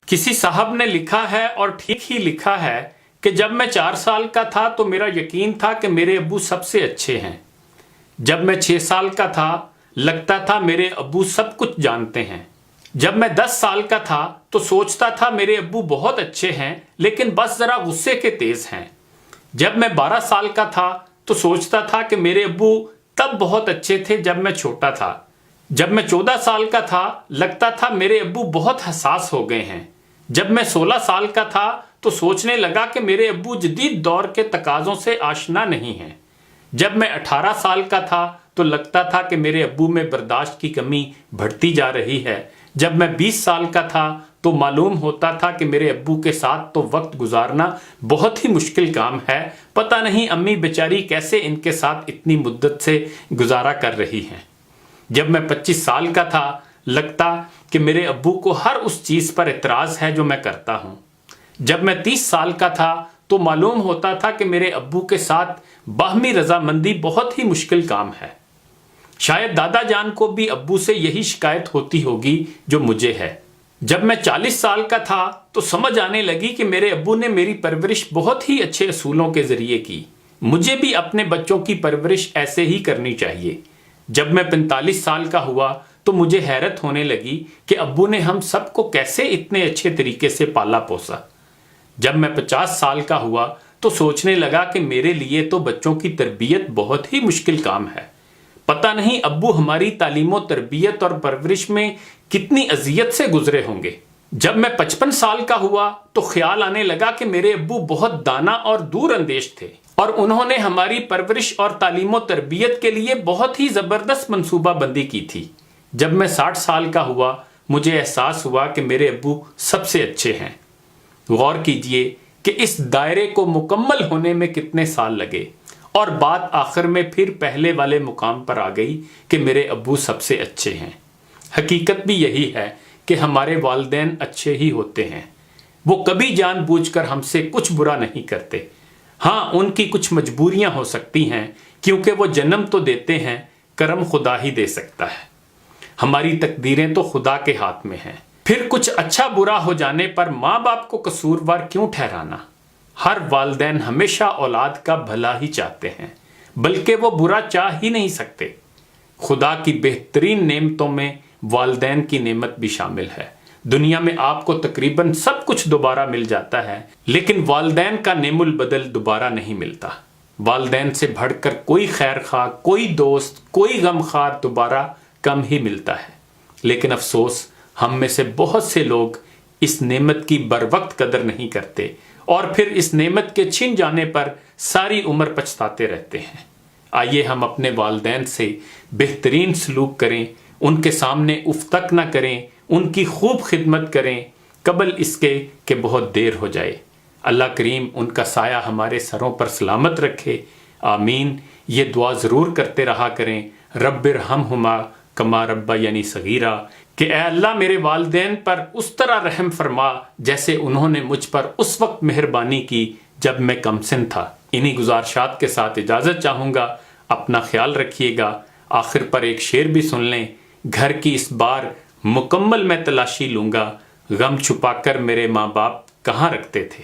کسی صاحب نے لکھا ہے اور ٹھیک ہی لکھا ہے کہ جب میں 4 سال کا تھا تو میرا یقین تھا کہ میرے ابو سب سے اچھے ہیں۔ جب میں 6 سال کا تھا لگتا تھا میرے ابو سب کچھ جانتے ہیں۔ جب میں 10 سال کا تھا تو سوچتا تھا میرے ابو بہت اچھے ہیں لیکن بس ذرا غصے کے تیز ہیں۔ جب میں 12 سال کا تھا تو سوچتا تھا کہ میرے ابو تب بہت اچھے تھے جب میں چھوٹا تھا۔ جب میں 14 سال کا تھا لگتا تھا میرے ابو بہت حساس ہو گئے ہیں۔ جب میں 16 سال کا تھا تو سوچنے لگا کہ میرے ابو جدید دور کے تقاضوں سے آشنا نہیں ہیں۔ جب میں 18 سال کا تھا تو لگتا تھا کہ میرے ابو میں برداشت کی کمی بڑھتی جا رہی ہے۔ جب میں 20 سال کا تھا تو معلوم ہوتا تھا کہ میرے ابو کے ساتھ تو وقت گزارنا بہت ہی مشکل کام ہے۔ پتہ نہیں امی بیچاری کیسے ان کے ساتھ اتنی مدت سے گزارا کر رہی ہیں۔ جب میں 25 سال کا تھا لگتا کہ میرے ابو کو ہر اس چیز پر اعتراض ہے جو میں کرتا ہوں۔ جب میں 30 سال کا تھا تو معلوم ہوتا تھا کہ میرے ابو کے ساتھ باہمی رضامندی بہت ہی مشکل کام ہے۔ شاید دادا جان کو بھی ابو سے یہی شکایت ہوتی ہوگی جو مجھے ہے۔ جب میں 40 سال کا تھا تو سمجھ آنے لگی کہ میرے ابو نے میری پرورش بہت ہی اچھے اصولوں کے ذریعے کی۔ مجھے بھی اپنے بچوں کی پرورش ایسے ہی کرنی چاہیے۔ جب میں 45 سال کا ہوا تو مجھے حیرت ہونے لگی کہ ابو نے ہم سب کو کیسے اتنے اچھے طریقے سے پالا پوسا۔ جب میں 50 سال کا ہوا تو سوچنے لگا کہ میرے لیے تو بچوں کی تربیت بہت ہی مشکل کام ہے۔ پتہ نہیں ابو ہماری تعلیم و تربیت اور پرورش میں کتنی اذیت سے گزرے ہوں گے۔ جب میں 55 سال کا ہوا تو خیال آنے لگا کہ میرے ابو بہت دانا اور دور اندیش تھے اور انہوں نے ہماری پرورش اور تعلیم و تربیت کے لیے بہت ہی زبردست منصوبہ بندی کی تھی۔ جب میں 60 سال کا ہوا مجھے احساس ہوا کہ میرے ابو سب سے اچھے ہیں۔ غور کیجئے کہ اس دائرے کو مکمل ہونے میں کتنے سال لگے اور بات آخر میں پھر پہلے والے مقام پر آ گئی کہ میرے ابو سب سے اچھے ہیں۔ حقیقت بھی یہی ہے کہ ہمارے والدین اچھے ہی ہوتے ہیں۔ وہ کبھی جان بوجھ کر ہم سے کچھ برا نہیں کرتے۔ ہاں ان کی کچھ مجبوریاں ہو سکتی ہیں کیونکہ وہ جنم تو دیتے ہیں، کرم خدا ہی دے سکتا ہے۔ ہماری تقدیریں تو خدا کے ہاتھ میں ہیں۔ پھر کچھ اچھا برا ہو جانے پر ماں باپ کو قصوروار کیوں ٹھہرانا؟ ہر والدین ہمیشہ اولاد کا بھلا ہی چاہتے ہیں بلکہ وہ برا چاہ ہی نہیں سکتے۔ خدا کی بہترین نعمتوں میں والدین کی نعمت بھی شامل ہے۔ دنیا میں آپ کو تقریباً سب کچھ دوبارہ مل جاتا ہے لیکن والدین کا نعم البدل دوبارہ نہیں ملتا۔ والدین سے بڑھ کر کوئی خیر خواہ، کوئی دوست، کوئی غم خوار دوبارہ کم ہی ملتا ہے۔ لیکن افسوس ہم میں سے بہت سے لوگ اس نعمت کی بروقت قدر نہیں کرتے اور پھر اس نعمت کے چھن جانے پر ساری عمر پچھتاتے رہتے ہیں۔ آئیے ہم اپنے والدین سے بہترین سلوک کریں، ان کے سامنے اف تک نہ کریں، ان کی خوب خدمت کریں قبل اس کے کہ بہت دیر ہو جائے۔ اللہ کریم ان کا سایہ ہمارے سروں پر سلامت رکھے، آمین۔ یہ دعا ضرور کرتے رہا کریں، رب ارحمہما کما ربیانی صغیرا، کہ اے اللہ میرے والدین پر اس طرح رحم فرما جیسے انہوں نے مجھ پر اس وقت مہربانی کی جب میں کم سن تھا۔ انہی گزارشات کے ساتھ اجازت چاہوں گا۔ اپنا خیال رکھیے گا۔ آخر پر ایک شعر بھی سن لیں۔ گھر کی اس بار مکمل میں تلاشی لوں گا، غم چھپا کر میرے ماں باپ کہاں رکھتے تھے۔